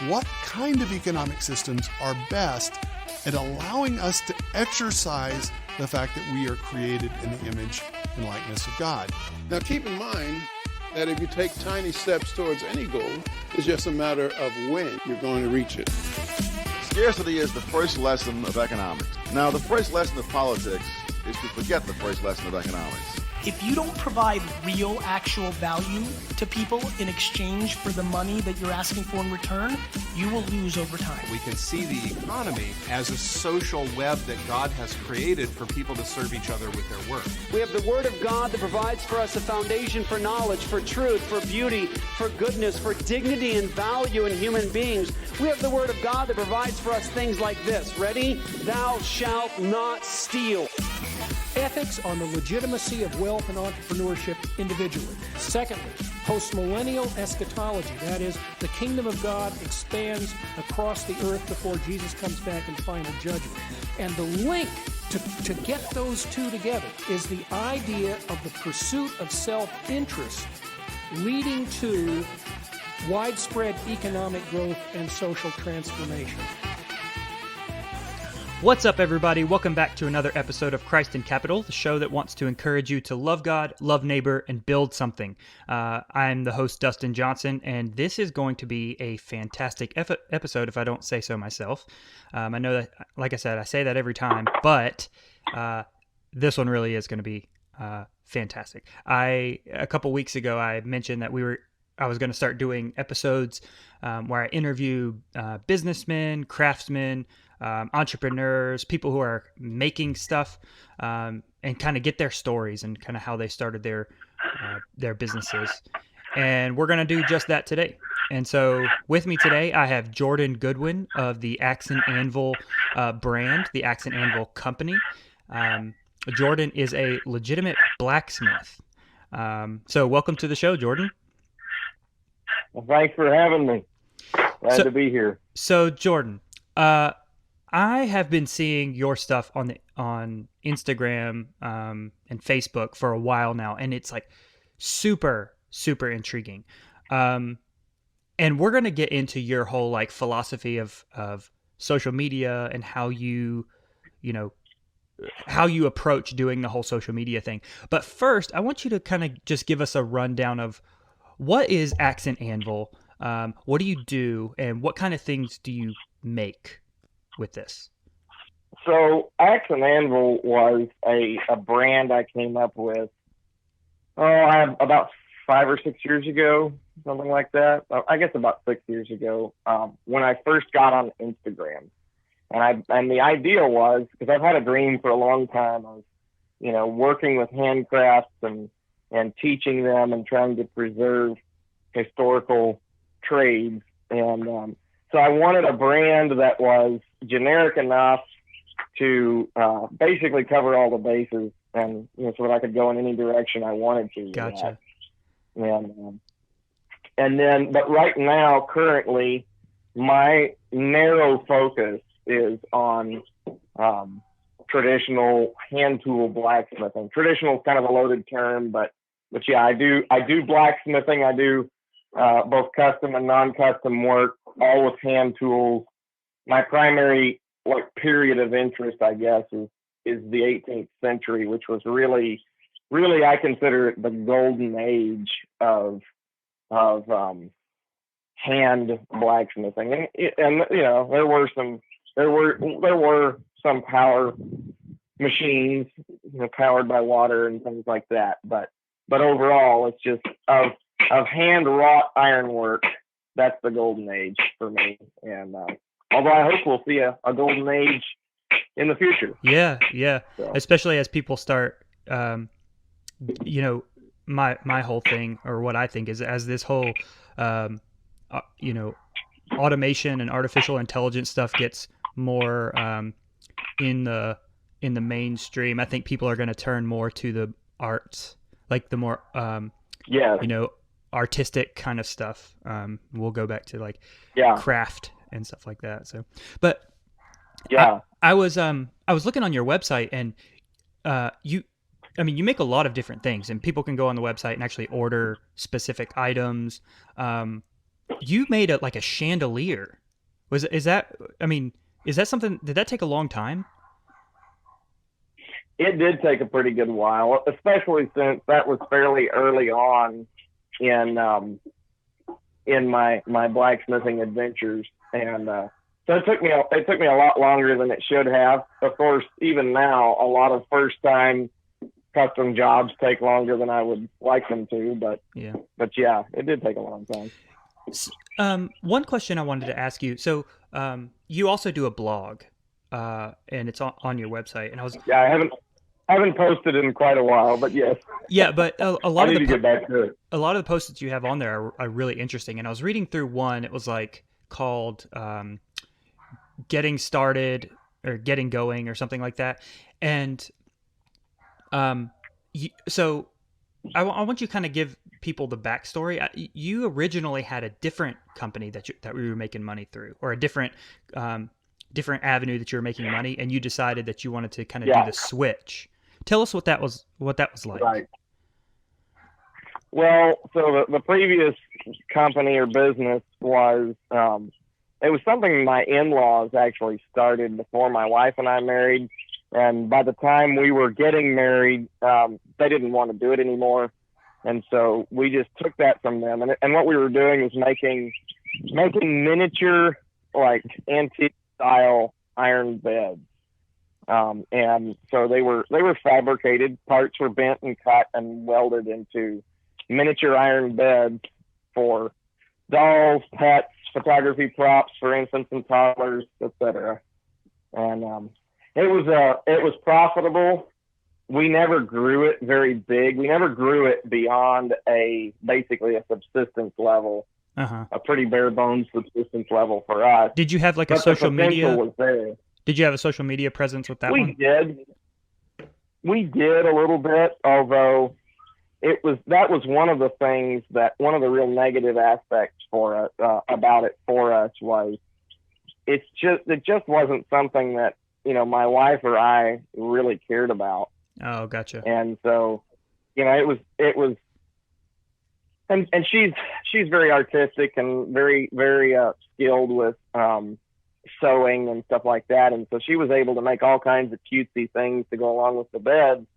What kind of economic systems are best at allowing us to exercise the fact that we are created in the image and likeness of God? Now keep in mind that if you take tiny steps towards any goal, it's just a matter of when you're going to reach it. Scarcity is the first lesson of economics. Now, the first lesson of politics is to forget the first lesson of economics. If you don't provide real, actual value to people in exchange for the money that you're asking for in return, you will lose over time. We can see the economy as a social web that God has created for people to serve each other with their work. We have the Word of God that provides for us a foundation for knowledge, for truth, for beauty, for goodness, for dignity and value in human beings. We have the Word of God that provides for us things like this. Ready? Thou shalt not steal. Ethics on the legitimacy of wealth and entrepreneurship individually. Secondly, postmillennial eschatology. That is, the kingdom of God expands across the earth before Jesus comes back in final judgment. And the link to get those two together is the idea of the pursuit of self-interest leading to widespread economic growth and social transformation. What's up, everybody? Welcome back to another episode of Christ in Capital, the show that wants to encourage you to love God, love neighbor, and build something. I'm the host, Dustin Johnson, and this is going to be a fantastic episode if I don't say so myself. I know that, like I said, I say that every time, but this one really is going to be fantastic. A couple weeks ago, I mentioned that I was going to start doing episodes where I interview businessmen, craftsmen, entrepreneurs, people who are making stuff, and kind of get their stories and kind of how they started their businesses. And we're going to do just that today. And so with me today, I have Jordan Goodwin of the Axe Anvil brand, the Axe Anvil company. Jordan is a legitimate blacksmith. So welcome to the show, Jordan. Well, thanks for having me. Glad to be here. So Jordan, I have been seeing your stuff on Instagram and Facebook for a while now, and it's like super, super intriguing. And we're going to get into your whole like philosophy of social media and how you approach doing the whole social media thing. But first, I want you to kind of just give us a rundown of what is Axe Anvil, what do you do, and what kind of things do you make with this? So Axe Anvil was a brand I came up with, about 5 or 6 years ago, something like that. I guess about 6 years ago, when I first got on Instagram. And the idea was, because I've had a dream for a long time of, working with handcrafts and teaching them and trying to preserve historical trades. And so I wanted a brand that was generic enough to basically cover all the bases, and so that I could go in any direction I wanted to. Gotcha. And then, but right now, currently, my narrow focus is on traditional hand tool blacksmithing. Traditional is kind of a loaded term, but yeah, I do blacksmithing. I do both custom and non-custom work, all with hand tools. My primary period of interest, I guess, is the 18th century, which was really, I consider it the golden age of hand blacksmithing. And there were some power machines, powered by water and things like that. But overall, it's just of hand wrought ironwork. That's the golden age for me. And although I hope we'll see a golden age in the future. Yeah. So. Especially as people start, my whole thing, or what I think is, as this whole, automation and artificial intelligence stuff gets more in the mainstream, I think people are going to turn more to the arts, like the more artistic kind of stuff. We'll go back to craft and stuff like that. So, but yeah, I was looking on your website, and I mean, you make a lot of different things, and people can go on the website and actually order specific items. You made like a chandelier. Is that something? Did that take a long time? It did take a pretty good while, especially since that was fairly early on in my blacksmithing adventures, and so it took me a lot longer than it should have. Of course, even now, a lot of first time custom jobs take longer than I would like them to, but yeah, it did take a long time. One question I wanted to ask you. So you also do a blog, and it's on your website. And I haven't posted in quite a while, but yes. Yeah, but a lot I of need to get back to it. A lot of the posts that you have on there are really interesting. And I was reading through one. It was like called "Getting Started" or "Getting Going" or something like that. And so I want you to kind of give people the backstory. You originally had a different company that we were making money through, or a different avenue that you were making money, and you decided that you wanted to kind of do the switch. Tell us what that was like. Right. Well, so the previous company or business was it was something my in-laws actually started before my wife and I married. And by the time we were getting married, they didn't want to do it anymore. And so we just took that from them. And what we were doing was making miniature, like antique style iron beds. And so they were fabricated, parts were bent and cut and welded into miniature iron beds for dolls, pets, photography props for infants and toddlers, etc. And it was profitable. We never grew it very big. We never grew it beyond basically a subsistence level, a pretty bare bones subsistence level for us. Did you have like a social media? Was there. Did you have a social media presence with that one? We did a little bit, although that was one of the real negative aspects about it for us was it just wasn't something that my wife or I really cared about. Oh, gotcha. And so, it was, and she's very artistic and very, very skilled with sewing and stuff like that. And so she was able to make all kinds of cutesy things to go along with the bed.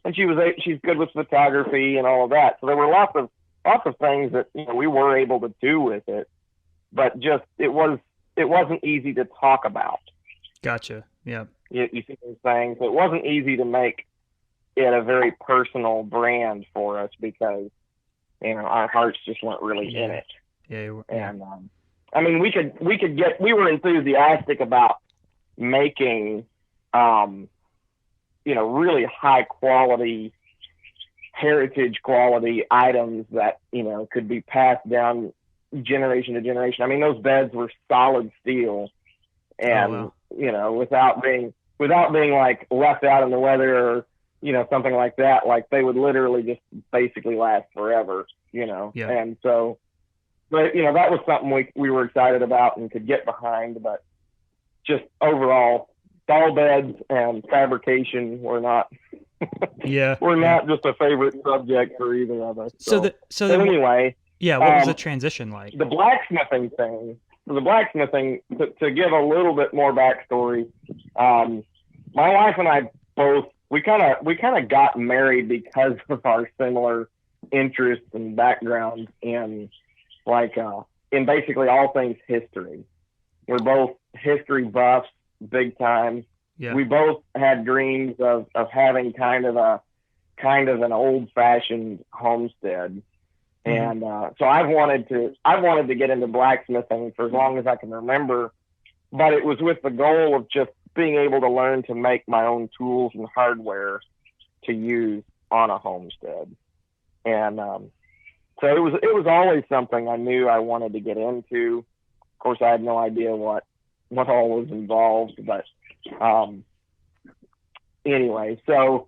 And she's good with photography and all of that. So there were lots of things that we were able to do with it, but just it wasn't easy to talk about. Gotcha. Yeah. You see what I'm saying? So it wasn't easy to make it a very personal brand for us because our hearts just weren't really in it. Yeah. And I mean, we were enthusiastic about making really high quality, heritage quality items that could be passed down generation to generation. I mean, those beds were solid steel, and without being like left out in the weather or something like that, like they would literally just basically last forever. Yeah. And so, but that was something we were excited about and could get behind, but just overall, doll beds and fabrication were not not just a favorite subject for either of us. So anyway, what was the transition like? The blacksmithing thing. To give a little bit more backstory, my wife and I both we kind of got married because of our similar interests and backgrounds in in basically all things history. We're both history buffs, big time. Yeah. We both had dreams of having kind of an old fashioned homestead. And so I've wanted to get into blacksmithing for as long as I can remember, but it was with the goal of just being able to learn to make my own tools and hardware to use on a homestead. And so it was always something I knew I wanted to get into. Of course, I had no idea what all was involved, but anyway, so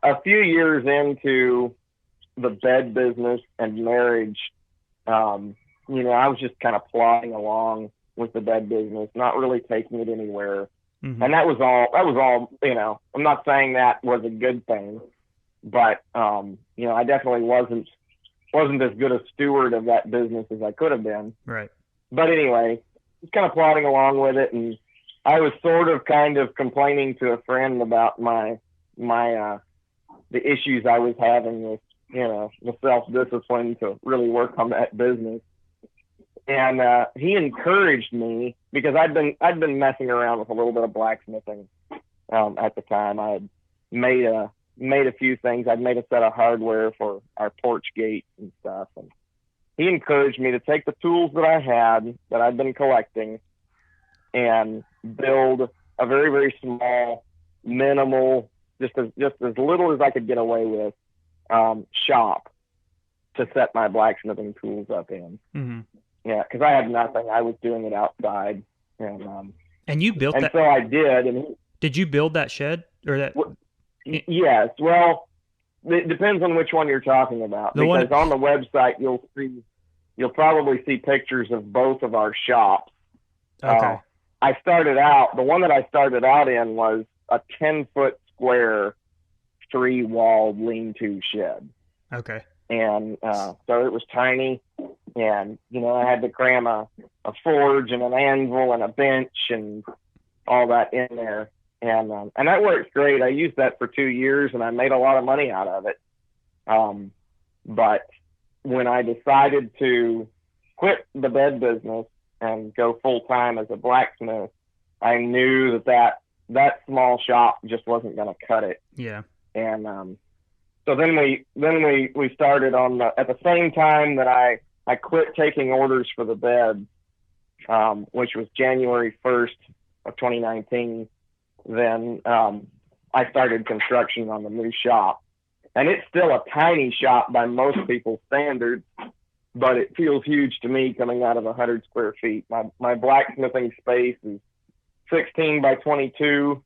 a few years into the bed business and marriage, I was just kind of plodding along with the bed business, not really taking it anywhere. Mm-hmm. And that was all, I'm not saying that was a good thing, but, I definitely wasn't as good a steward of that business as I could have been. Right. But anyway, just kind of plodding along with it. And I was sort of kind of complaining to a friend about the issues I was having with, the self-discipline to really work on that business. And he encouraged me, because I'd been messing around with a little bit of blacksmithing at the time. I had made a few things. I'd made a set of hardware for our porch gate and stuff. And he encouraged me to take the tools that I had, that I'd been collecting, and build a very, very small, minimal, just as little as I could get away with, shop to set my blacksmithing tools up in. Mm-hmm. Yeah, because I had nothing. I was doing it outside, and you built that. So I did. And did you build that shed or that? Yes. Well, it depends on which one you're talking about. Because on the website you'll probably see pictures of both of our shops. Okay. The one that I started out in was a 10-foot square, 3-walled lean-to shed. Okay. And so it was tiny, and I had to cram a forge and an anvil and a bench and all that in there, and that worked great. I used that for 2 years, and I made a lot of money out of it. But when I decided to quit the bed business and go full time as a blacksmith, I knew that small shop just wasn't going to cut it. Yeah. And so then we started at the same time that I quit taking orders for the bed, which was January 1st of 2019. Then I started construction on the new shop, and it's still a tiny shop by most people's standards, but it feels huge to me coming out of 100 square feet. My blacksmithing space is 16 by 22,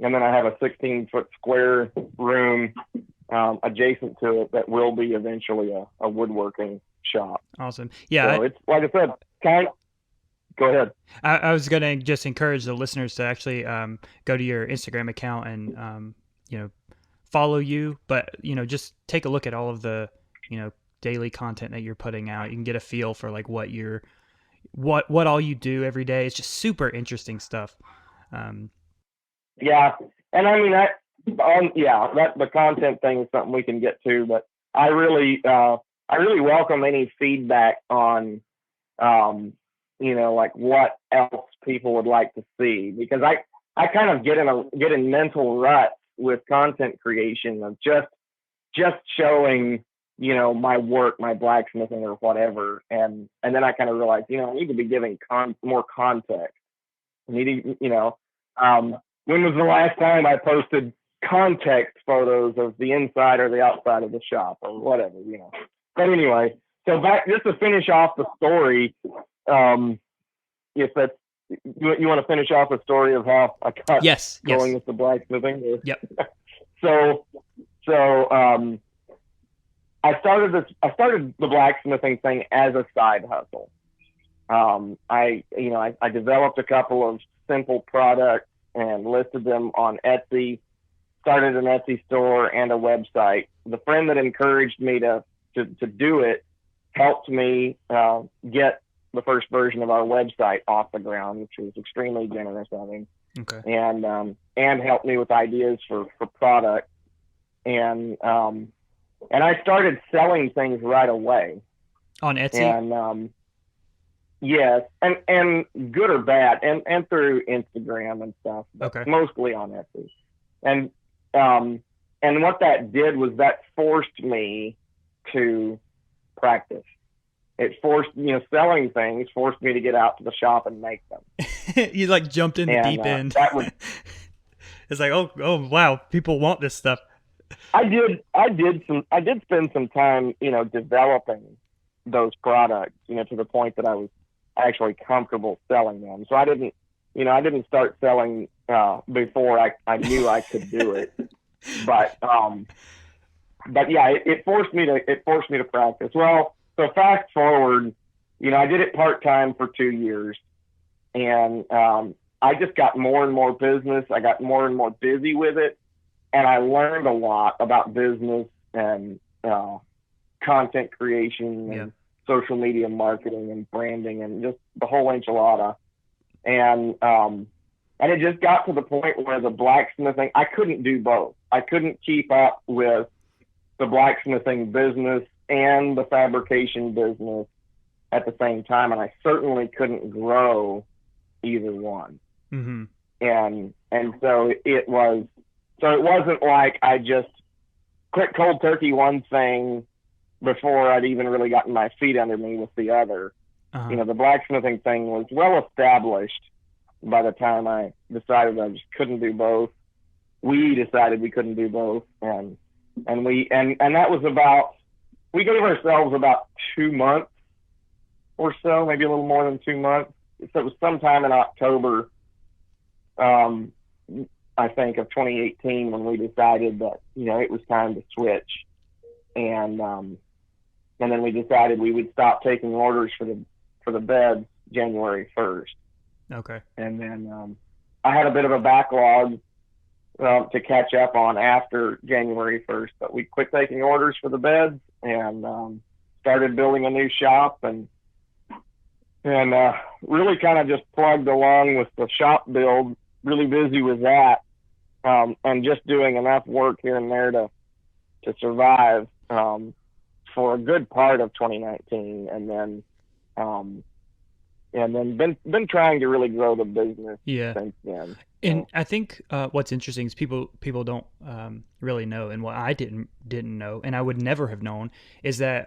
and then I have a 16-foot square room adjacent to it that will be eventually a woodworking shop. Awesome. Yeah. So it's, like I said, go ahead. I was going to just encourage the listeners to actually go to your Instagram account and, follow you, but, just take a look at all of the, daily content that you're putting out. You can get a feel for like what all you do every day. It's just super interesting stuff. Yeah. And I mean, the content thing is something we can get to, but I really welcome any feedback on, like what else people would like to see, because I kind of get in mental ruts with content creation of just showing, my work, my blacksmithing or whatever. And then I kind of realized, I need to be giving more context. When was the last time I posted context photos of the inside or the outside of the shop or whatever, But anyway, so back just to finish off the story, if that's, you want to finish off the story of how I got going with the blacksmithing? Or? Yep. So I started the blacksmithing thing as a side hustle. I developed a couple of simple products and listed them on Etsy, started an Etsy store and a website. The friend that encouraged me to do it helped me get the first version of our website off the ground, which was extremely generous of him. Okay. And helped me with ideas for product. And I started selling things right away. On Etsy? And yes, and good or bad, and through Instagram and stuff. Okay. Mostly on Etsy. And what that did was that forced me to practice. It forced, selling things forced me to get out to the shop and make them. You like jumped in the deep end. It's like, oh wow, people want this stuff. I did spend some time, developing those products, to the point that I was actually comfortable selling them. So I didn't start selling before I knew I could do it. But yeah, it forced me to practice. Well, so fast forward, I did it part-time for 2 years, and I just got more and more business. I got more and more busy with it, and I learned a lot about business and content creation and social media marketing and branding and just the whole enchilada. And it just got to the point where the blacksmithing, I couldn't do both. I couldn't keep up with the blacksmithing business and the fabrication business at the same time, and I certainly couldn't grow either one. Mm-hmm. And so it wasn't like I just quit cold turkey one thing before I'd even really gotten my feet under me with the other. Uh-huh. You know, the blacksmithing thing was well established by the time I decided I just couldn't do both. We decided we couldn't do both, and that was about, we gave ourselves about 2 months or so, maybe a little more than 2 months. So it was sometime in October, I think, of 2018 when we decided that, you know, it was time to switch. And then we decided we would stop taking orders for the beds January 1st. Okay. And then I had a bit of a backlog to catch up on after January 1st, but we quit taking orders for the beds and started building a new shop and really kind of just plugged along with the shop build, really busy with that, and just doing enough work here and there to survive for a good part of 2019, and then been trying to really grow the business since then. And I think what's interesting is people don't really know, and what I didn't know, and I would never have known, is that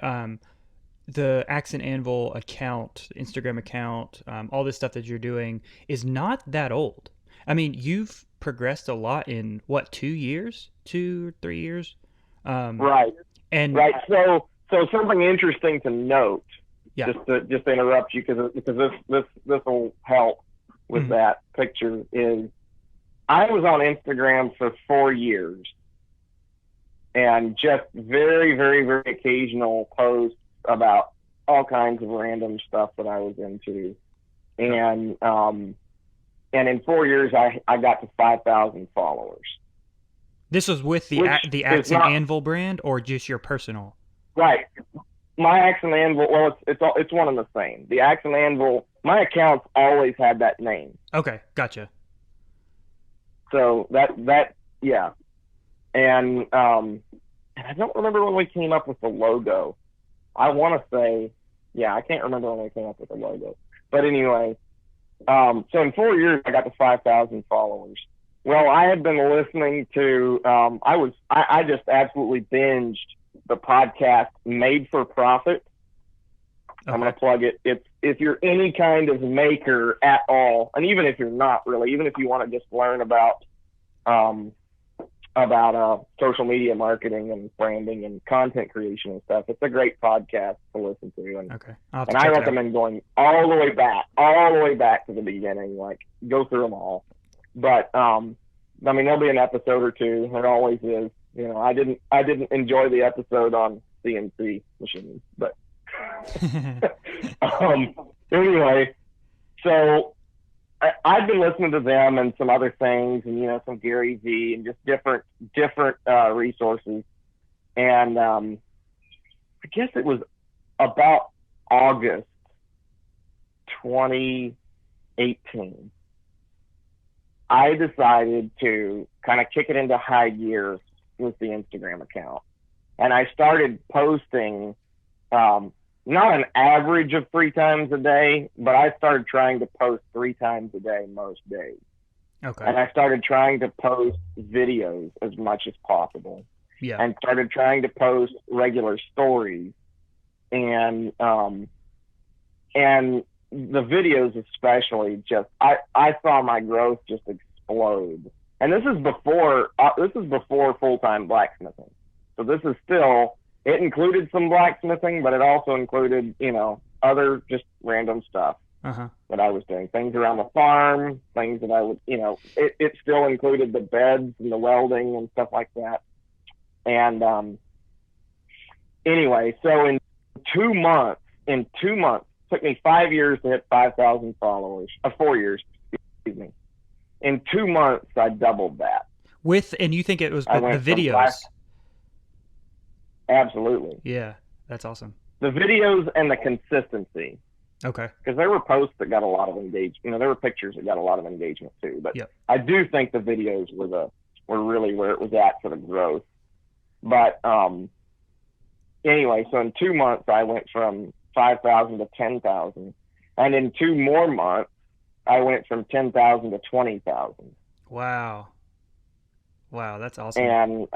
the Axe Anvil account, Instagram account, all this stuff that you're doing is not that old. I mean, you've progressed a lot in what, 2 years, 2 or 3 years? Right. And right. So something interesting to note. Yeah. Just to interrupt you because this will help with that picture is I was on Instagram for 4 years and just very, very, very occasional posts about all kinds of random stuff that I was into. And in 4 years I got to 5,000 followers. This was with the Axe Anvil brand or just your personal? Right. My Axe Anvil, well, it's one and the same. The Axe Anvil, my accounts always had that name. Okay, gotcha. So that yeah, and I don't remember when we came up with the logo. I want to say, yeah, I can't remember when we came up with the logo. But anyway, so in 4 years I got to 5,000 followers. Well, I had been listening to, I just absolutely binged the podcast Made for Profit. Okay. I'm going to plug it. If you're any kind of maker at all, and even if you're not really, even if you want to just learn about social media marketing and branding and content creation and stuff, it's a great podcast to listen to. And, okay. And I recommend going all the way back to the beginning, like go through them all. But, I mean, there'll be an episode or two. There always is. You know, I didn't enjoy the episode on CNC machines, but anyway, so I've been listening to them and some other things, and you know, some Gary V and just different resources. And I guess it was about August 2018. I decided to kind of kick it into high gear with the Instagram account. And I started posting, not an average of 3 times a day, but I started trying to post 3 times a day most days. Okay. And I started trying to post videos as much as possible. Yeah. And started trying to post regular stories. And the videos especially, just I saw my growth just explode. And this is before full-time blacksmithing. So this is still, it included some blacksmithing, but it also included, you know, other just random stuff that I was doing. Things around the farm, things that I would, you know, it still included the beds and the welding and stuff like that. And anyway, so in 2 months, it took me 5 years to hit 5,000 followers. 4 years, excuse me. in 2 months, I doubled that. And you think it was I the went from videos? Absolutely. Yeah, that's awesome. The videos and the consistency. Okay. Because there were posts that got a lot of engagement. There were pictures that got a lot of engagement too. But Yep. I do think the videos were really where it was at for the growth. But anyway, so in 2 months, I went from 5,000 to 10,000. And in 2 more months, I went from 10,000 to 20,000. Wow, that's awesome. And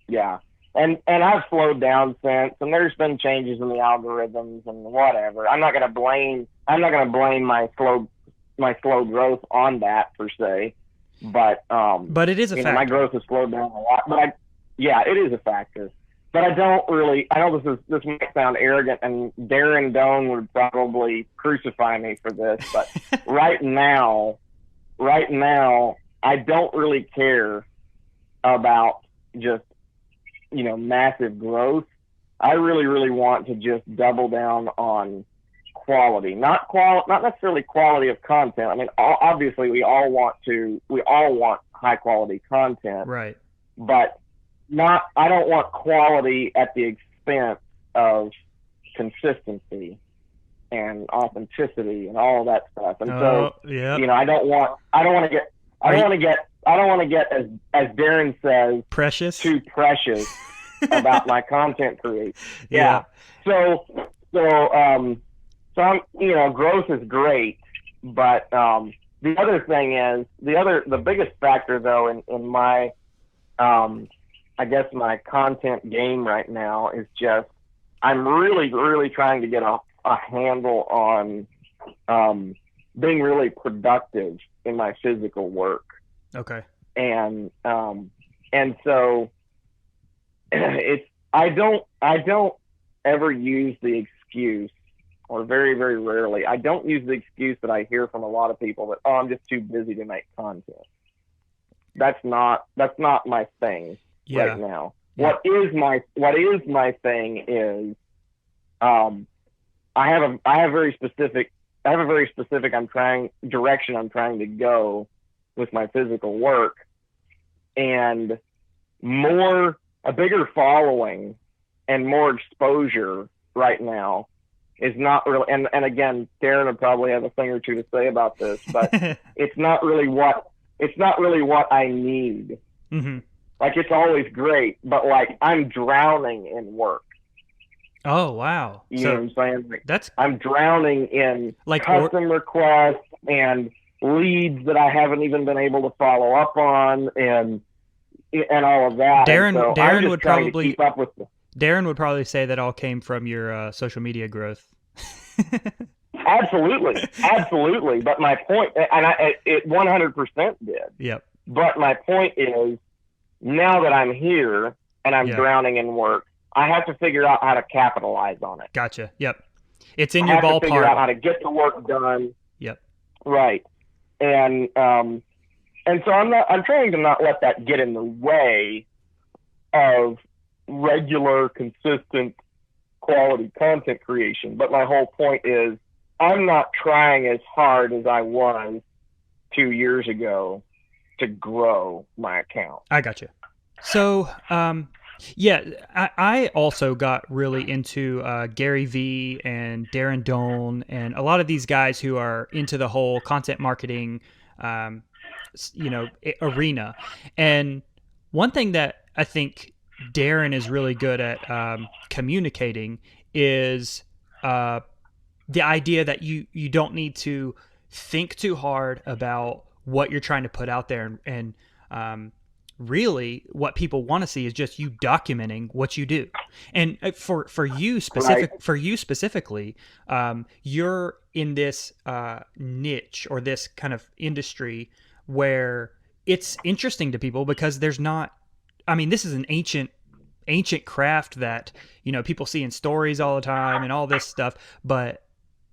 yeah. And I've slowed down since, and there's been changes in the algorithms and whatever. I'm not gonna blame my slow growth on that per se, but it is a factor. My growth has slowed down a lot. But it is a factor. But I know this might sound arrogant, and Darrin Doan would probably crucify me for this, but right now, I don't really care about just massive growth. I really, really want to just double down on quality, not necessarily quality of content. I mean, obviously we all want high quality content, right? But I don't want quality at the expense of consistency and authenticity and all that stuff. And so, I don't want to get, as Darrin says, too precious about my content creation. Yeah. So I'm, growth is great, but the other thing is the biggest factor though in my I guess my content game right now is just I'm really, really trying to get a handle on being really productive in my physical work. Okay. And so I don't ever use the excuse, or very, very rarely, I don't use the excuse that I hear from a lot of people that, I'm just too busy to make content. That's not my thing right now. Yeah. What is my thing is I have a very specific direction I'm trying to go with my physical work, and a bigger following and more exposure right now is not really, and again, Darrin would probably have a thing or two to say about this, but it's not really what I need. Mm-hmm. Like, it's always great, but like I'm drowning in work. Oh, wow. You know what I'm saying? Like, I'm drowning in custom requests and leads that I haven't even been able to follow up on, and all of that. Darrin would probably keep up with Darrin would probably say that all came from your social media growth. Absolutely. But my point, and it 100% did. Yep. But my point is, now that I'm here and I'm drowning in work, I have to figure out how to capitalize on it. Gotcha. Yep. It's in your ballpark. I have to figure out how to get the work done. Yep. Right. And so I'm trying to not let that get in the way of regular, consistent, quality content creation. But my whole point is, I'm not trying as hard as I was 2 years ago to grow my account. I gotcha. So, I also got really into Gary Vee and Darrin Doan and a lot of these guys who are into the whole content marketing, arena. And one thing that I think Darrin is really good at communicating is the idea that you don't need to think too hard about what you're trying to put out there, and really what people want to see is just you documenting what you do. And for you specifically, you're in this niche or this kind of industry where it's interesting to people because there's not, I mean, this is an ancient craft that, people see in stories all the time and all this stuff, but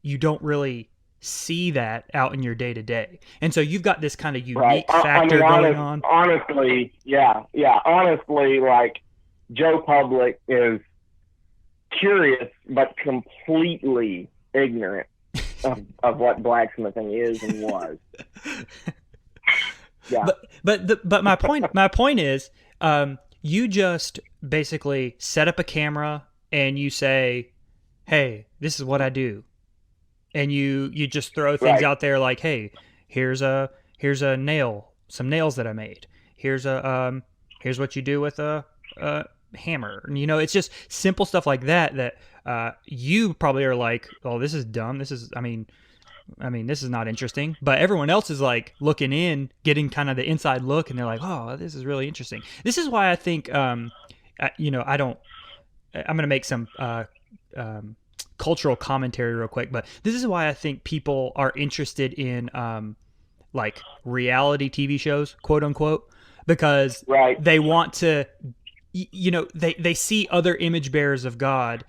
you don't really see that out in your day to day. And so you've got this kind of unique factor going on. Honestly, yeah. Honestly, like, Joe Public is curious but completely ignorant of what blacksmithing is and was. Yeah. But my point is, you just basically set up a camera and you say, hey, this is what I do. And you just throw things out there like, hey, here's a nail, some nails that I made. Here's what you do with a hammer. And, it's just simple stuff like that you probably are like, oh, this is dumb. This is, this is not interesting. But everyone else is like looking in, getting kind of the inside look, and they're like, oh, this is really interesting. This is why I think, I'm going to make some cultural commentary real quick, but this is why I think people are interested in like reality TV shows, quote unquote, because they want to, they see other image bearers of God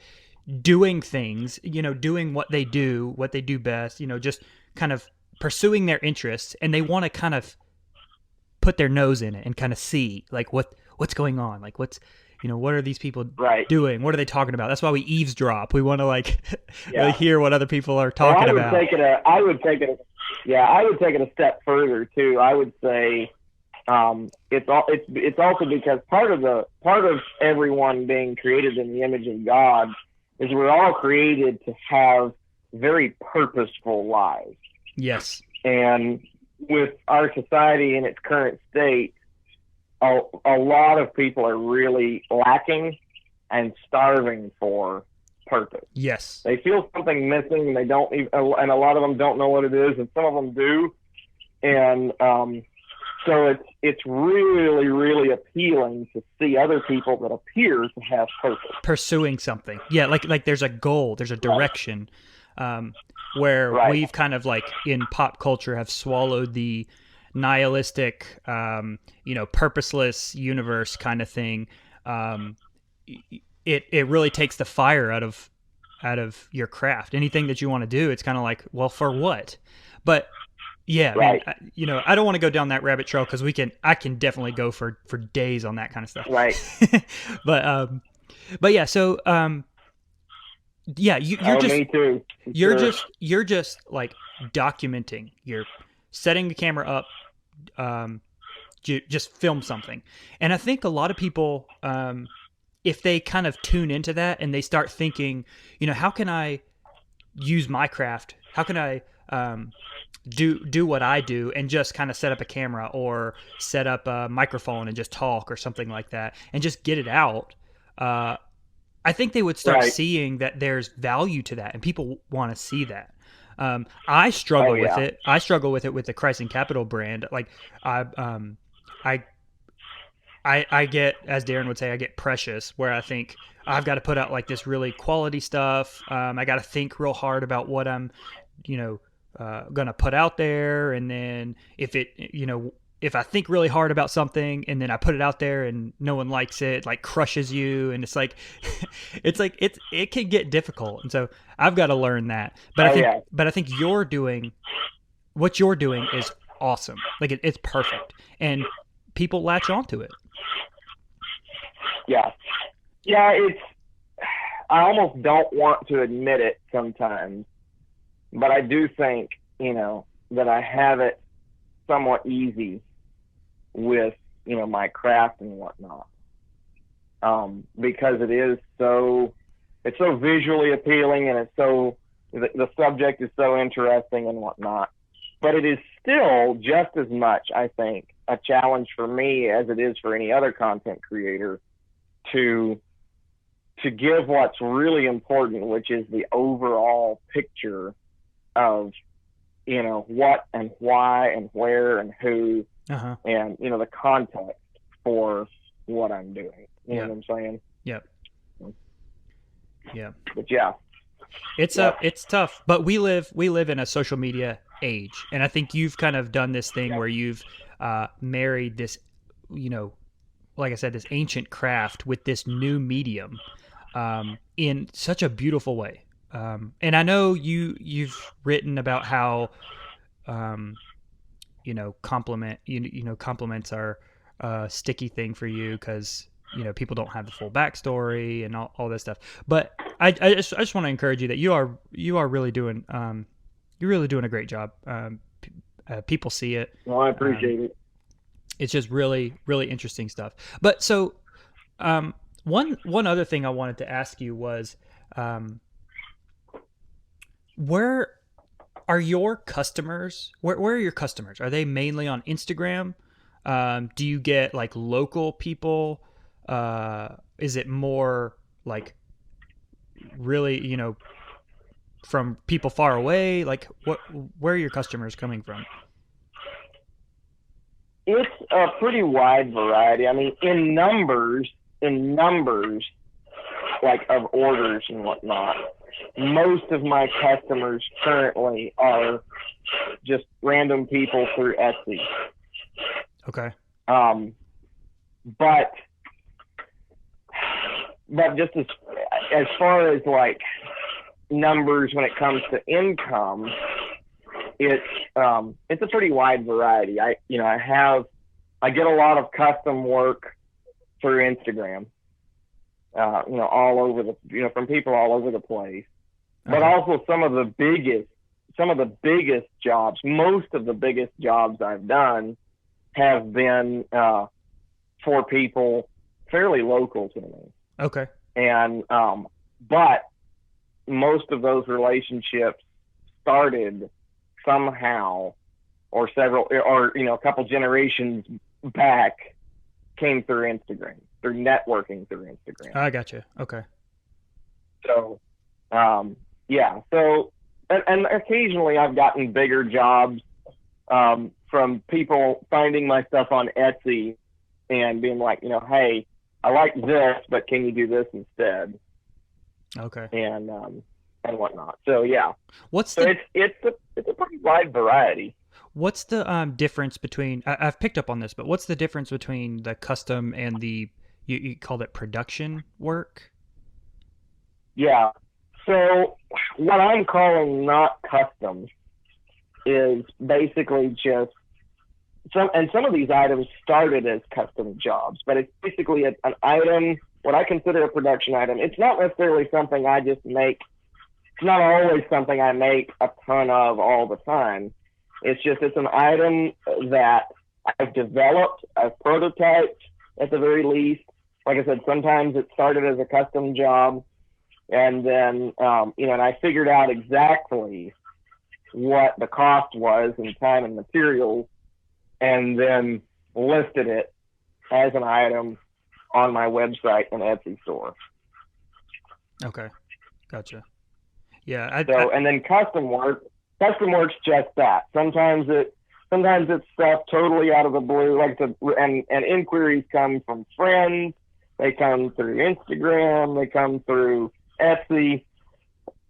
doing things, doing what they do best, just kind of pursuing their interests, and they want to kind of put their nose in it and kind of see like what's going on, like what are these people doing? What are they talking about? That's why we eavesdrop. We want to really hear what other people are talking about. I would take it a step further too. I would say it's also because part of everyone being created in the image of God is we're all created to have very purposeful lives. Yes. And with our society in its current state, a lot of people are really lacking and starving for purpose. Yes. They feel something missing, and they don't even, and a lot of them don't know what it is, and some of them do. And so it's really, really appealing to see other people that appear to have purpose. Pursuing something. Yeah, like there's a goal, there's a direction, where we've kind of like in pop culture have swallowed the nihilistic, purposeless universe kind of thing. It really takes the fire out of your craft. Anything that you want to do, it's kind of like, well, for what? But yeah, man, I don't want to go down that rabbit trail because I can definitely go for days on that kind of stuff. Right. but yeah, so yeah, you're just me too. You're just like documenting. You're setting the camera up, just film something. And I think a lot of people, if they kind of tune into that and they start thinking, how can I use my craft? How can I do what I do and just kind of set up a camera or set up a microphone and just talk or something like that and just get it out? I think they would start seeing that there's value to that and people want to see that. I struggle with it. I struggle with it with the Christ in Capital brand. Like I get, as Darrin would say, I get precious, where I think I've got to put out like this really quality stuff. I got to think real hard about what I'm, going to put out there. And then if I think really hard about something and then I put it out there and no one likes it, like crushes you. And it's like, it can get difficult. And so I've got to learn that. But I think what you're doing is awesome. Like it's perfect. And people latch onto it. Yeah. Yeah. I almost don't want to admit it sometimes, but I do think, that I have it somewhat easy with, my craft and whatnot. Because it's so visually appealing and the subject is so interesting and whatnot. But it is still just as much, I think, a challenge for me as it is for any other content creator to give what's really important, which is the overall picture of, what and why and where and who, and, the context for what I'm doing. You know what I'm saying? Yep. Yeah. But yeah. It's tough, but we live in a social media age. And I think you've kind of done this thing where you've married this, like I said, this ancient craft with this new medium in such a beautiful way. And I know you've written about how, compliments are a sticky thing for you because, people don't have the full backstory and all this stuff. But I just want to encourage you that you are really doing, you're really doing a great job. People see it. Well, I appreciate it. It's just really, really interesting stuff. But so one other thing I wanted to ask you was, where are your customers? Where are your customers? Are they mainly on Instagram? Do you get like local people? Is it more like really, from people far away? Like where are your customers coming from? It's a pretty wide variety. I mean, in numbers, like of orders and whatnot, most of my customers currently are just random people through Etsy. Okay. But just as far as like numbers when it comes to income, it's a pretty wide variety. I get a lot of custom work through Instagram, all over from people all over the place. But also some of the biggest jobs, most of the biggest jobs I've done have been for people fairly local to me. Okay. And but most of those relationships started somehow or a couple generations back, came through Instagram, through networking through Instagram. I gotcha. Okay. So, so, and occasionally I've gotten bigger jobs from people finding my stuff on Etsy and being like, hey, I like this, but can you do this instead? Okay. And whatnot. So yeah. It's a pretty wide variety. What's the difference between? I've picked up on this, but what's the difference between the custom and the you called it production work? Yeah. So what I'm calling not custom is basically just some of these items started as custom jobs, but it's basically an item, what I consider a production item. It's not necessarily something I just make. It's not always something I make a ton of all the time. It's an item that I've developed, I've prototyped at the very least. Like I said, sometimes it started as a custom job, and then, and I figured out exactly what the cost was in time and materials, and then listed it as an item on my website and Etsy store. Okay. Gotcha. Yeah. And then custom work's just that. Sometimes it's stuff totally out of the blue, and inquiries come from friends. They come through Instagram. They come through Etsy.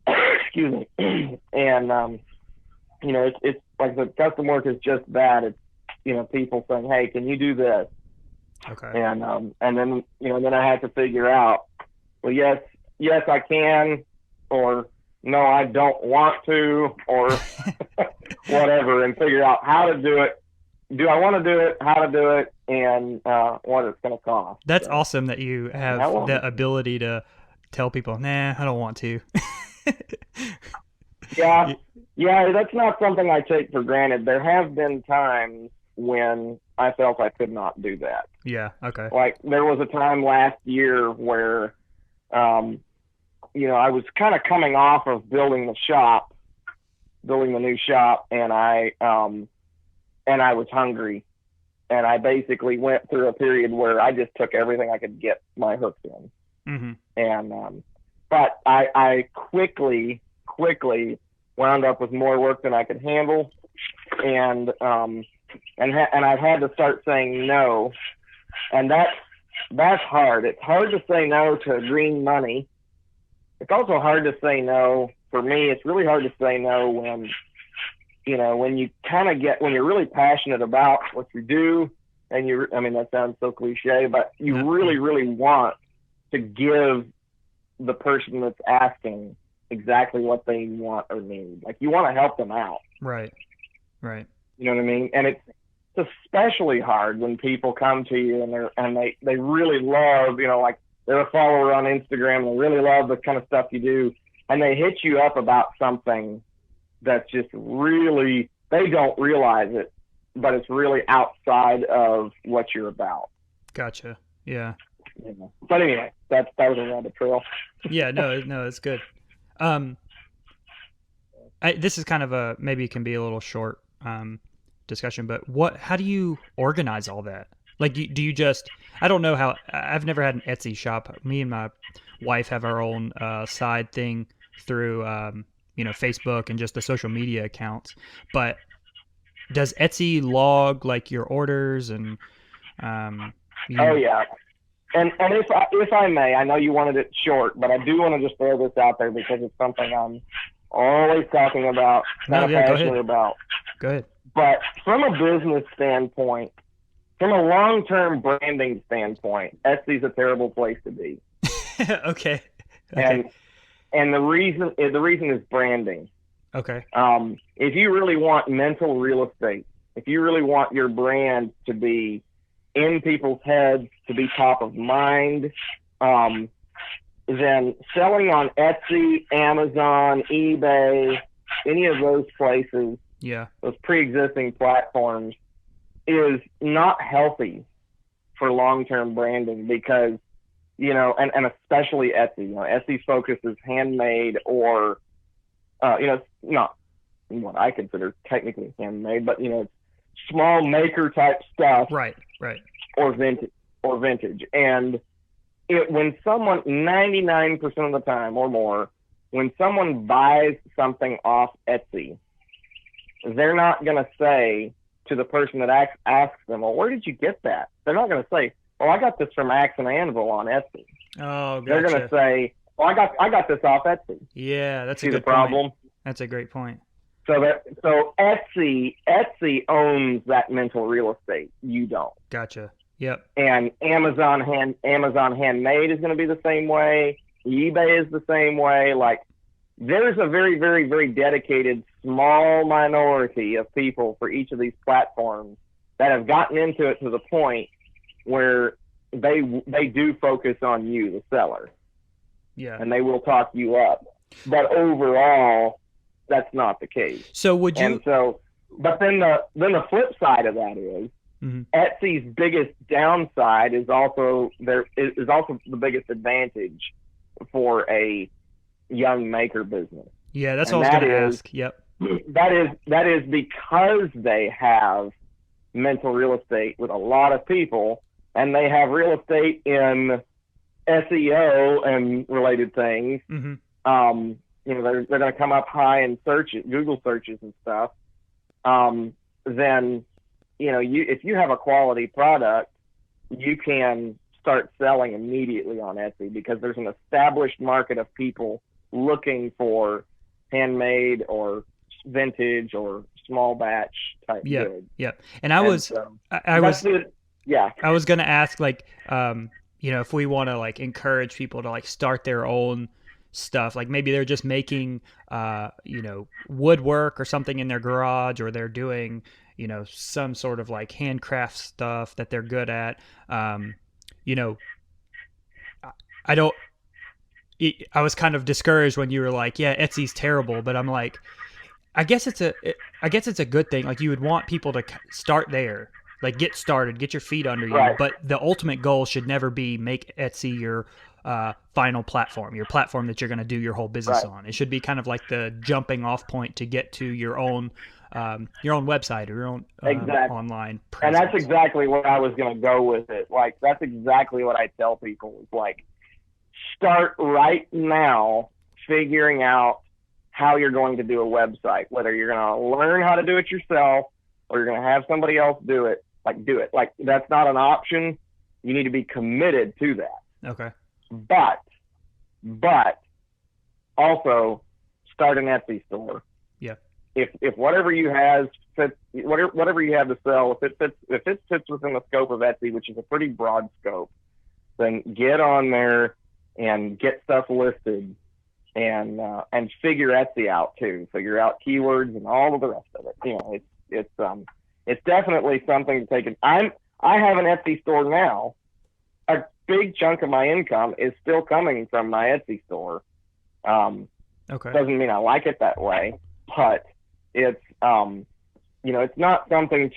Excuse me. And it's like the custom work is just that. It's people saying, "Hey, can you do this?" Okay. And then then I have to figure out, well, yes I can, or no, I don't want to, or whatever, and figure out how to do it. Do I want to do it? How to do it? And what it's going to cost. That's awesome that you have the ability to tell people, nah, I don't want to. Yeah, that's not something I take for granted. There have been times when I felt I could not do that. Yeah, okay. Like there was a time last year where, I was kind of coming off of building the new shop, and I was hungry, and I basically went through a period where I just took everything I could get my hooks in. Mm-hmm. And but I quickly wound up with more work than I could handle, and I've had to start saying no, and that's hard. It's hard to say no to green money. It's also hard to say no for me. It's really hard to say no when you're really passionate about what you do, and that sounds so cliche, but you really, really want to give the person that's asking exactly what they want or need. Like you want to help them out. Right. You know what I mean? And it's especially hard when people come to you and they really love, like they're a follower on Instagram, they really love the kind of stuff you do, and they hit you up about something that's just really, they don't realize it, it's really outside of what you're about. Gotcha. Yeah. You know. But anyway, that was a rabbit trail. Yeah, no, it's good. This is kind of a, maybe it can be a little short discussion, but how do you organize all that? Like, do you just, I don't know how, I've never had an Etsy shop. Me and my wife have our own side thing through, Facebook and just the social media accounts. But does Etsy log like your orders and, Oh yeah. And if I may, I know you wanted it short, but I do want to just throw this out there because it's something I'm always talking about, kind of passionate about. Go ahead. But from a business standpoint, from a long-term branding standpoint, Etsy's a terrible place to be. Okay. And the reason is branding. Okay. If you really want mental real estate, if you really want your brand to be in people's heads, to be top of mind, then selling on Etsy, Amazon, eBay, any of those places, those pre-existing platforms, is not healthy for long-term branding because, and especially Etsy. Etsy's focus is handmade or, it's not what I consider technically handmade, but, it's small maker type stuff. Right. Or vintage. And when someone, 99% of the time or more, when someone buys something off Etsy, they're not going to say to the person that asks them, well, where did you get that? They're not going to say, well, I got this from Axe Anvil on Etsy. Oh, gotcha. They're going to say, well, I got this off Etsy. Yeah, that's a good problem. Point. That's a great point. So Etsy owns that mental real estate. You don't. Gotcha. Yep. And Amazon Handmade is going to be the same way. eBay is the same way. Like, there's a very, very, very dedicated small minority of people for each of these platforms that have gotten into it to the point where they do focus on you, the seller. Yeah. And they will talk you up. But overall, that's not the case. So would you? But then the flip side of that is, Etsy's biggest downside is also the biggest advantage for a young maker business. Yeah, that's what I was going to ask. Yep. That is because they have mental real estate with a lot of people, and they have real estate in SEO and related things. They're going to come up high in Google searches and stuff. Then, if you have a quality product, you can start selling immediately on Etsy because there's an established market of people looking for handmade or vintage or small batch type goods. Yep. And I was going to ask, like, if we want to like encourage people to like start their own stuff, like maybe they're just making woodwork or something in their garage, or they're doing some sort of like handcraft stuff that they're good at. I was kind of discouraged when you were like, yeah, Etsy's terrible, but I'm like, I guess it's a good thing. Like, you would want people to start there, like get started, get your feet under you. Right. But the ultimate goal should never be make Etsy your final platform, your platform that you're going to do your whole business on. It should be kind of like the jumping off point to get to your own website or your own online presence. And that's exactly what I was going to go with it. Like, that's exactly what I tell people is like, start right now figuring out how you're going to do a website, whether you're going to learn how to do it yourself or you're going to have somebody else do it. Like, do it. Like, that's not an option. You need to be committed to that. Okay. But also start an Etsy store. Yeah. If whatever you have fits, whatever you have to sell, if it fits within the scope of Etsy, which is a pretty broad scope, then get on there and get stuff listed and figure Etsy out too. Figure out keywords and all of the rest of it. It's definitely something to take. I have an Etsy store now. A big chunk of my income is still coming from my Etsy store. Okay. Doesn't mean I like it that way, but it's it's not something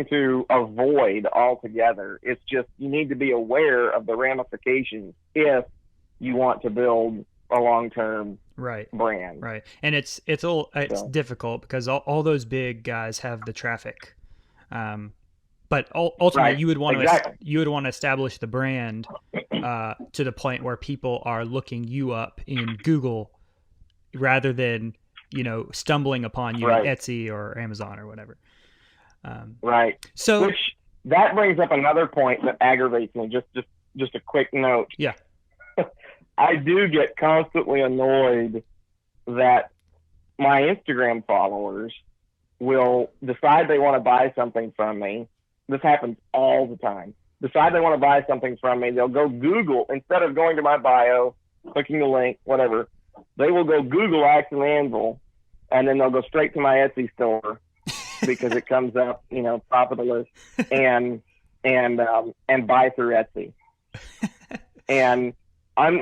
to avoid altogether. It's just you need to be aware of the ramifications if you want to build a long-term brand. Right. And it's difficult because all those big guys have the traffic. But ultimately, you would want to establish the brand to the point where people are looking you up in Google rather than stumbling upon you at Etsy or Amazon or whatever. Right. So which that brings up another point that aggravates me. Just a quick note. Yeah. I do get constantly annoyed that my Instagram followers will decide they want to buy something from me. This happens all the time. Decide they want to buy something from me. They'll go Google, instead of going to my bio, clicking the link, whatever, they will go Google Axe Anvil, and then they'll go straight to my Etsy store because it comes up, top of the list, and buy through Etsy. And I've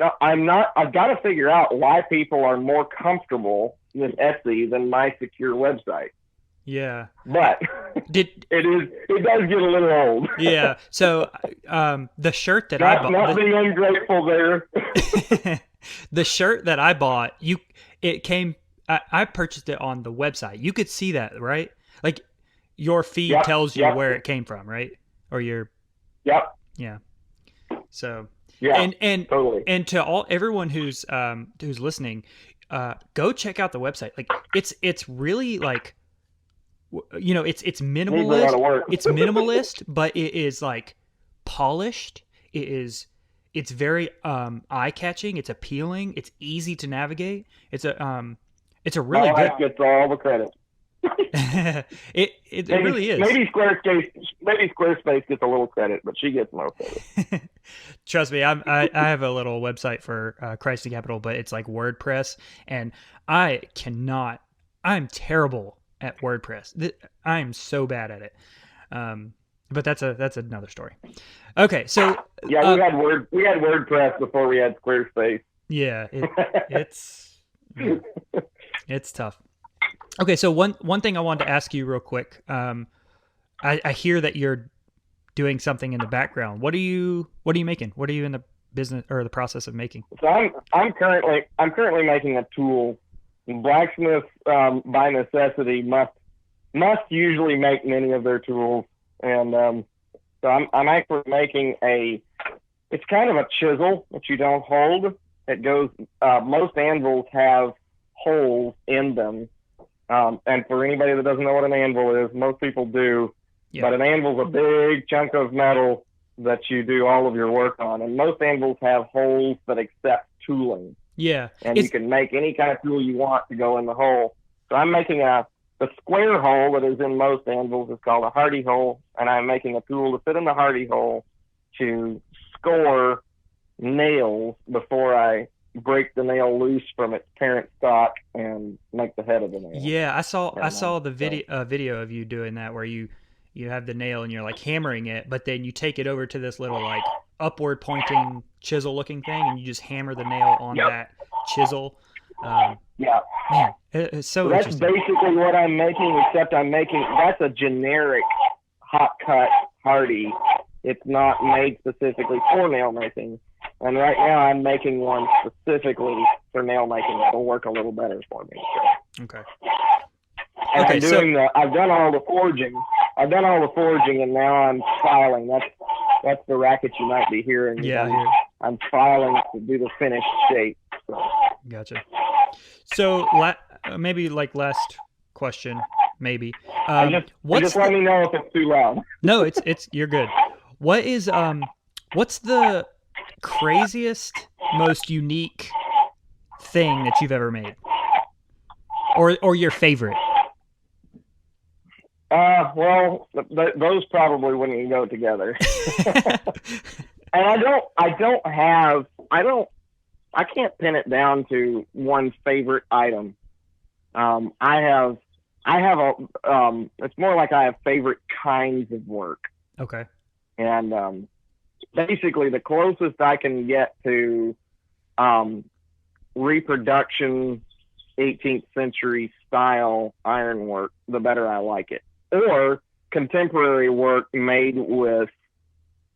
got to figure out why people are more comfortable with Etsy than my secure website. Yeah. But it does get a little old. Yeah. So the shirt that I bought, not being ungrateful there. The shirt that I bought, I purchased it on the website. You could see that, right? Like your feed tells you where it came from, right? Or your Yep. Yeah. So yeah, and totally. And to everyone who's listening, go check out the website. Like it's really like it's minimalist. It's minimalist, but it is like polished. It's very eye catching. It's appealing. It's easy to navigate. It's a really good. Gets all the credit. It really is. Maybe Squarespace gets a little credit, but she gets most of it. Trust me, I have a little website for Christ in Capital, but it's like WordPress, and I'm terrible at WordPress. I'm so bad at it. But that's another story. Okay, so we had WordPress before we had Squarespace. Yeah, it's tough. Okay, so one thing I wanted to ask you real quick. I hear that you're doing something in the background. What are you making? What are you in the business or the process of making? So I'm currently making a tool. Blacksmiths by necessity must usually make many of their tools, and so I'm actually making it's kind of a chisel that you don't hold. It goes. Most anvils have holes in them. And for anybody that doesn't know what an anvil is, most people do. Yeah. But an anvil's a big chunk of metal that you do all of your work on. And most anvils have holes that accept tooling. Yeah. And you can make any kind of tool you want to go in the hole. So I'm making the square hole that is in most anvils is called a hardy hole. And I'm making a tool to fit in the hardy hole to score nails before I break the nail loose from its parent stock and make the head of the nail. Yeah, I saw the video of you doing that where you have the nail and you're like hammering it, but then you take it over to this little like upward pointing chisel looking thing and you just hammer the nail on that chisel. Man, it's so that's interesting. Basically what I'm making, except that's a generic hot cut hardy. It's not made specifically for nail making. And right now I'm making one specifically for nail making that'll work a little better for me. Okay. And I've done all the forging. And now I'm filing. That's the racket you might be hearing. Yeah. I'm filing to do the finished shape. So. Gotcha. So maybe like last question, maybe. Just let me know if it's too loud. No, it's you're good. What's the craziest, most unique thing that you've ever made, or your favorite? Those probably wouldn't go together. And I can't pin it down to one favorite item. It's more like I have favorite kinds of work. Okay. And basically the closest I can get to reproduction 18th century style ironwork, the better I like it. Or contemporary work made with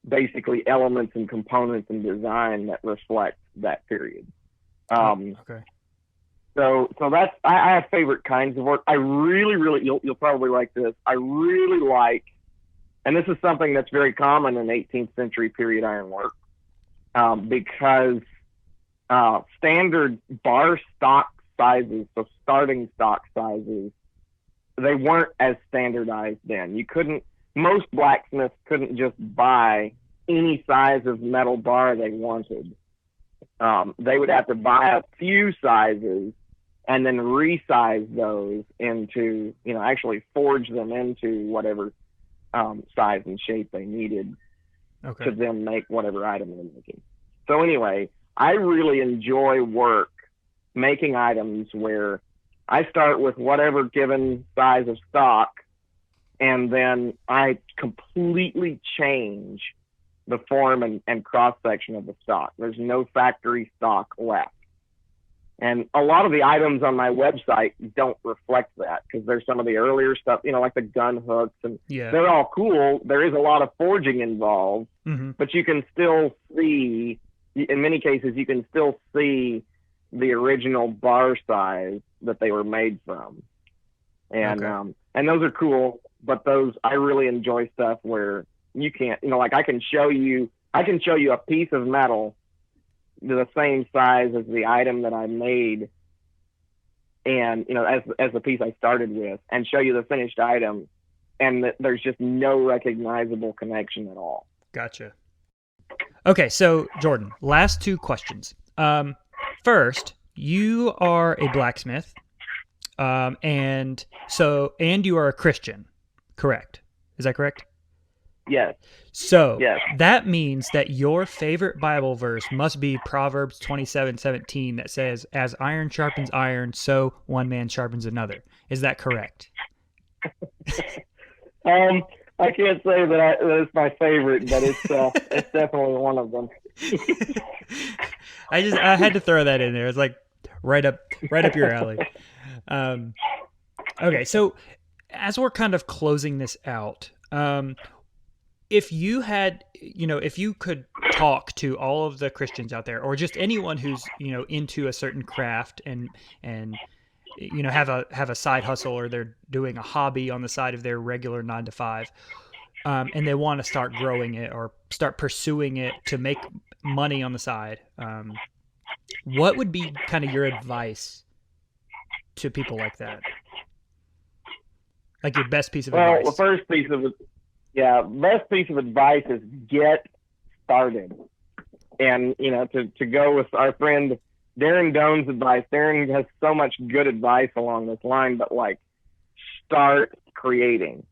basically elements and components and design that reflect that period. Okay. So that's, I have favorite kinds of work. I really, you'll probably like this. I really like, and this is something that's very common in 18th century period ironwork, because standard bar stock sizes, so starting stock sizes, they weren't as standardized then. Most blacksmiths couldn't just buy any size of metal bar they wanted. They would have to buy a few sizes and then resize those into, actually forge them into whatever size and shape they needed to then make whatever item they're making. So anyway, I really enjoy making items where I start with whatever given size of stock, and then I completely change the form and cross-section of the stock. There's no factory stock left. And a lot of the items on my website don't reflect that, because there's some of the earlier stuff, like the gun hooks, and they're all cool. There is a lot of forging involved, but you can still see, in many cases, you can still see the original bar size that they were made from. And and those are cool, but I really enjoy stuff where you can't, like I can show you a piece of metal the same size as the item that I made, and as the piece I started with, and show you the finished item, and there's just no recognizable connection at all. Gotcha. Okay, so Jordan, last two questions. First, you are a blacksmith, and you are a Christian, correct? Is that correct? Yes. So that means that your favorite Bible verse must be Proverbs 27:17 that says, "As iron sharpens iron, so one man sharpens another." Is that correct? I can't say that it's my favorite, but it's definitely one of them. I had to throw that in there. It's like right up your alley. Okay, so as we're kind of closing this out, if you could talk to all of the Christians out there, or just anyone who's, into a certain craft and have a side hustle, or they're doing a hobby on the side of their regular 9 to 5, and they want to start growing it or start pursuing it to make money on the side, what would be kind of your advice to people like that? Like your best piece of advice? Well, the first best piece of advice is get started. And, to go with our friend Darrin Doan's advice, Darrin has so much good advice along this line, but start creating,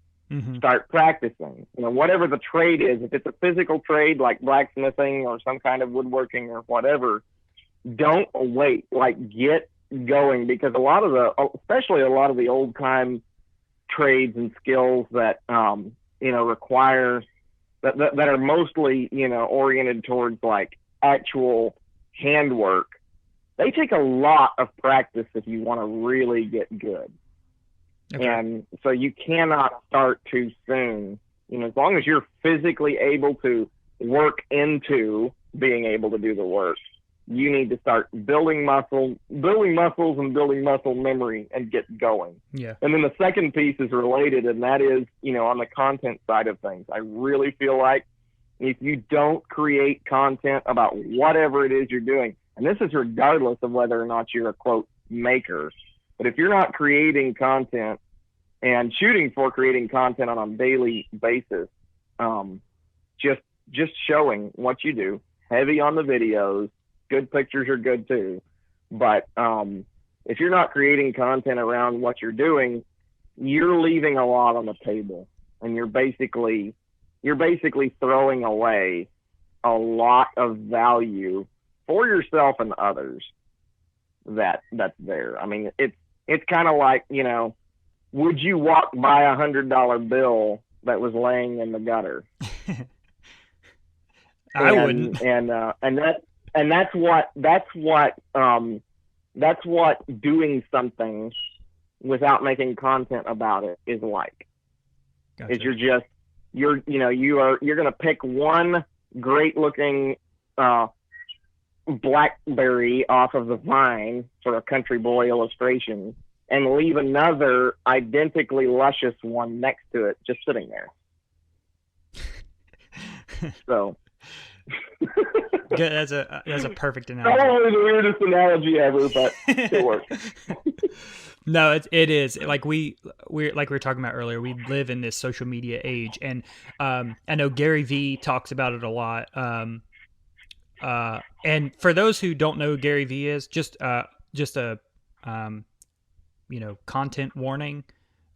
start practicing, whatever the trade is. If it's a physical trade like blacksmithing or some kind of woodworking or whatever, don't wait, get going, because especially a lot of the old time trades and skills that, require that are mostly, oriented towards actual handwork, they take a lot of practice if you want to really get good. Okay. And so you cannot start too soon. As long as you're physically able to work into being able to do the work, you need to start building muscles and building muscle memory and get going. Yeah. And then the second piece is related, and that is, on the content side of things. I really feel like if you don't create content about whatever it is you're doing, and this is regardless of whether or not you're a quote maker, but if you're not creating content and shooting for creating content on a daily basis, just showing what you do, heavy on the videos. Good pictures are good too, but if you're not creating content around what you're doing, you're leaving a lot on the table, and you're basically throwing away a lot of value for yourself and others that's there. I mean, it's kind of like, would you walk by $100 bill that was laying in the gutter? I wouldn't. And that's what That's what doing something without making content about it is like. Gotcha. Is you're going to pick one great looking blackberry off of the vine for a country boy illustration and leave another identically luscious one next to it just sitting there. So Good. That's a perfect analogy. probably the weirdest analogy ever, but it works. No, it is like we're like we were talking about earlier. We live in this social media age, and I know Gary Vee talks about it a lot. And for those who don't know who Gary Vee is, just a content warning,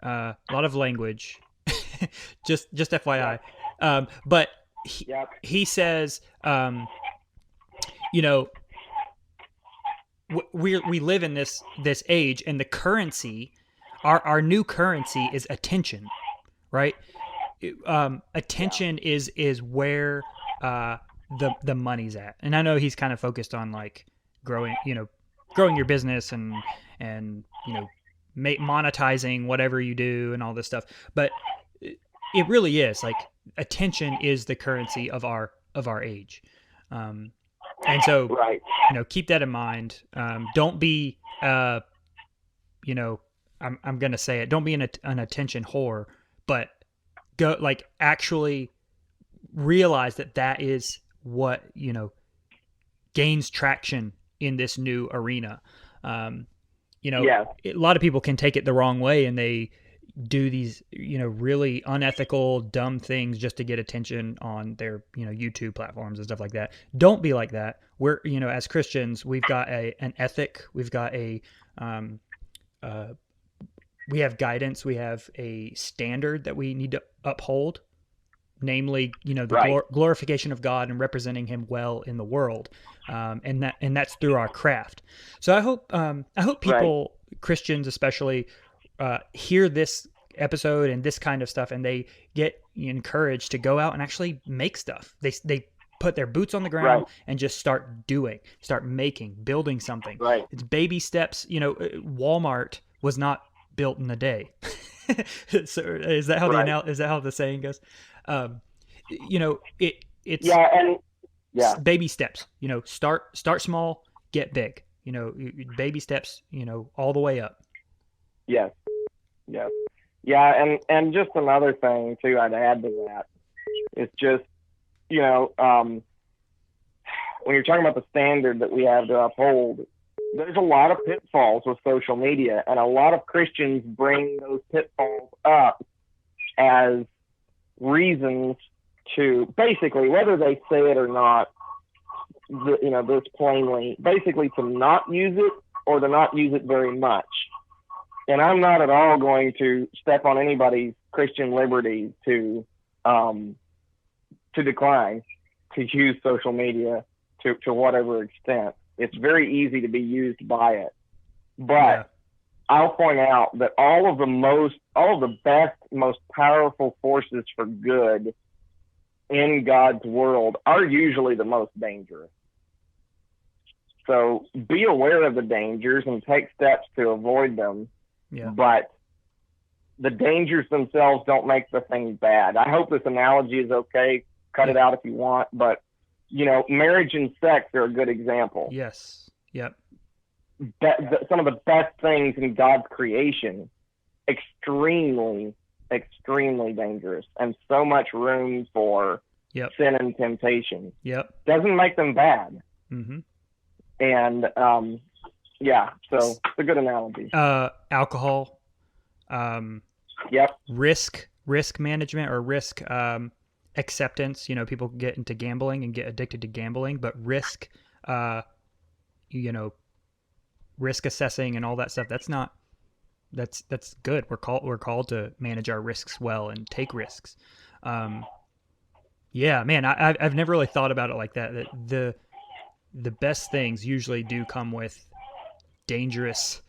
a lot of language, just FYI. But he says, we live in this age, and the currency, our new currency is attention, right? Attention is where the money's at. And I know he's kind of focused on like growing your business and monetizing whatever you do and all this stuff. But it really is like attention is the currency of our age. And so, right. Keep that in mind. Don't be, I'm going to say it. Don't be an attention whore, but go actually realize that is what, gains traction in this new arena. A lot of people can take it the wrong way, and they do these, really unethical, dumb things just to get attention on their, YouTube platforms and stuff like that. Don't be like that. We're, as Christians, we've got an ethic. We've got we have guidance. We have a standard that we need to uphold, namely, the glorification of God and representing Him well in the world. And that's through our craft. So I hope people, Christians especially, hear this episode and this kind of stuff, and they get encouraged to go out and actually make stuff. They put their boots on the ground and just start making, building something. Right. It's baby steps. Walmart was not built in a day. So is that how the saying goes? It's baby steps. Start small, get big. Baby steps. All the way up. Yes. Yes. Yeah. And just another thing too, I'd add to that is just, when you're talking about the standard that we have to uphold, there's a lot of pitfalls with social media, and a lot of Christians bring those pitfalls up as reasons to basically, whether they say it or not, this plainly, basically to not use it or to not use it very much. And I'm not at all going to step on anybody's Christian liberty to decline to use social media to whatever extent. It's very easy to be used by it. But I'll point out that all of the best, most powerful forces for good in God's world are usually the most dangerous. So be aware of the dangers and take steps to avoid them. Yeah. But the dangers themselves don't make the thing bad. I hope this analogy is okay. Cut it out if you want. But, marriage and sex are a good example. Yes. Yep. Some of the best things in God's creation, extremely, extremely dangerous, and so much room for sin and temptation. Yep. Doesn't make them bad. Mm-hmm. And, so it's a good analogy. Alcohol. Risk management or risk acceptance. People get into gambling and get addicted to gambling, but risk, risk assessing and all that stuff. That's good. We're called to manage our risks well and take risks. Man, I've never really thought about it like that. That the best things usually do come with dangerous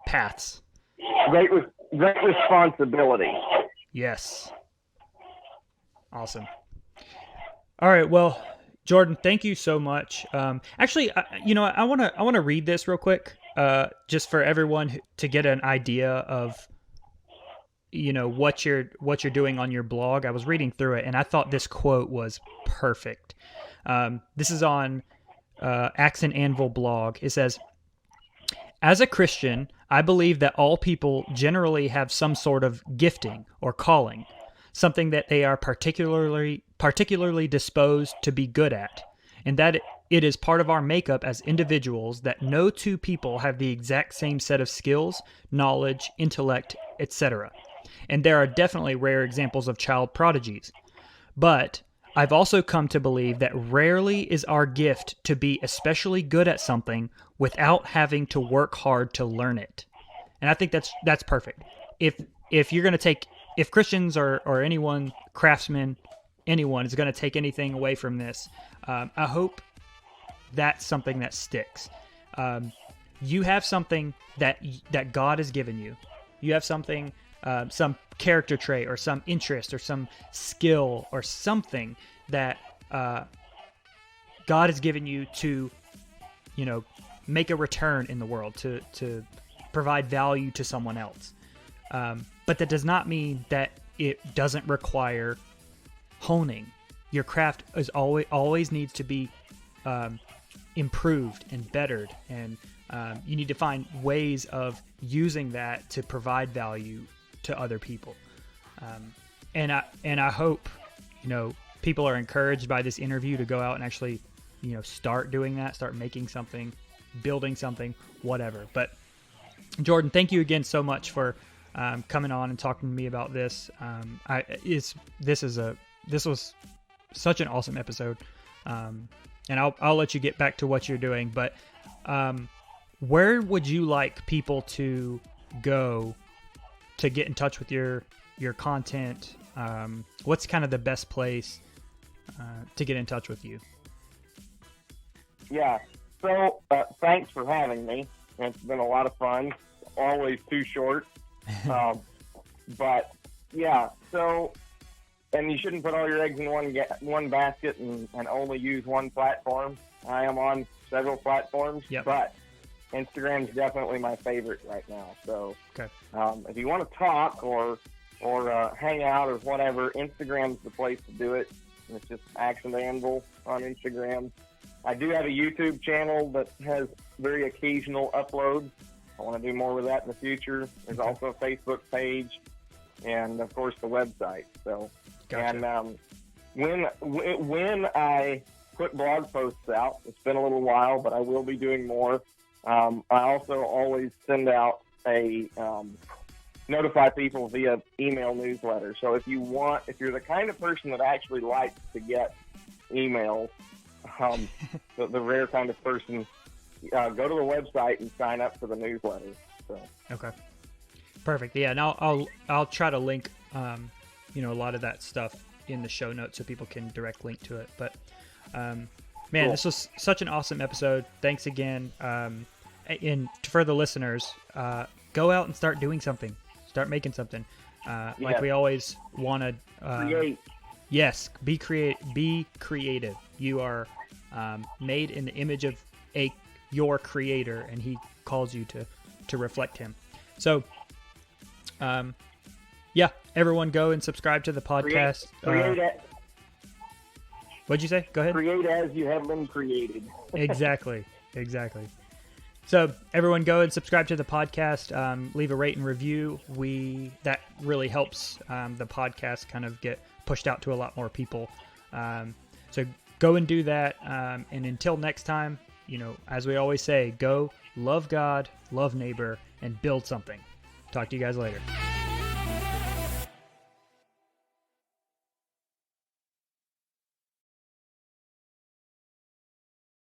paths. Great responsibility. Yes. Awesome. All right. Well, Jordan, thank you so much. Actually, I want to read this real quick, just for everyone to get an idea of, what you're doing on your blog. I was reading through it, and I thought this quote was perfect. This is on Axe Anvil blog. It says, "As a Christian, I believe that all people generally have some sort of gifting or calling, something that they are particularly disposed to be good at, and that it is part of our makeup as individuals that no two people have the exact same set of skills, knowledge, intellect, etc. And there are definitely rare examples of child prodigies. But I've also come to believe that rarely is our gift to be especially good at something without having to work hard to learn it." And I think that's perfect. If you're going to if Christians or anyone, craftsmen, anyone is going to take anything away from this, I hope that's something that sticks. You have something that God has given you. You have something, some character trait or some interest or some skill or something that God has given you to, make a return in the world, to provide value to someone else. But that does not mean that it doesn't require honing. Your craft is always needs to be improved and bettered, and you need to find ways of using that to provide value to other people. And I hope people are encouraged by this interview to go out and actually start doing that, start making something, building something, whatever. But Jordan, thank you again so much for coming on and talking to me about this. This was such an awesome episode. And I'll let you get back to what you're doing, but where would you like people to go to get in touch with your content? What's kind of the best place to get in touch with you? Yeah. So thanks for having me. It's been a lot of fun. Always too short. But yeah, so, and you shouldn't put all your eggs in one basket and only use one platform. I am on several platforms, but Instagram is definitely my favorite right now. So if you want to talk or hang out or whatever, Instagram's the place to do it. It's just Axe Anvil on Instagram. I do have a YouTube channel that has very occasional uploads. I want to do more with that in the future. There's also a Facebook page, and of course the website. So, and when I put blog posts out, it's been a little while, but I will be doing more. I also always send out a notify people via email newsletter. So if you're the kind of person that actually likes to get emails, the rare kind of person, go to the website and sign up for the newsletter. So. Okay. Perfect. Yeah, and I'll try to link a lot of that stuff in the show notes so people can direct link to it. But man, cool. This was such an awesome episode. Thanks again. And for the listeners, go out and start doing something. Start making something. Like we always want to create. Yes, be creative. You are made in the image of your creator, and he calls you to reflect him. So everyone go and subscribe to the podcast. What'd you say? Go ahead. Create as you have been created. Exactly. So everyone go and subscribe to the podcast, leave a rate and review. That really helps the podcast kind of get pushed out to a lot more people. So go and do that. And until next time, as we always say, go love God, love neighbor, and build something. Talk to you guys later.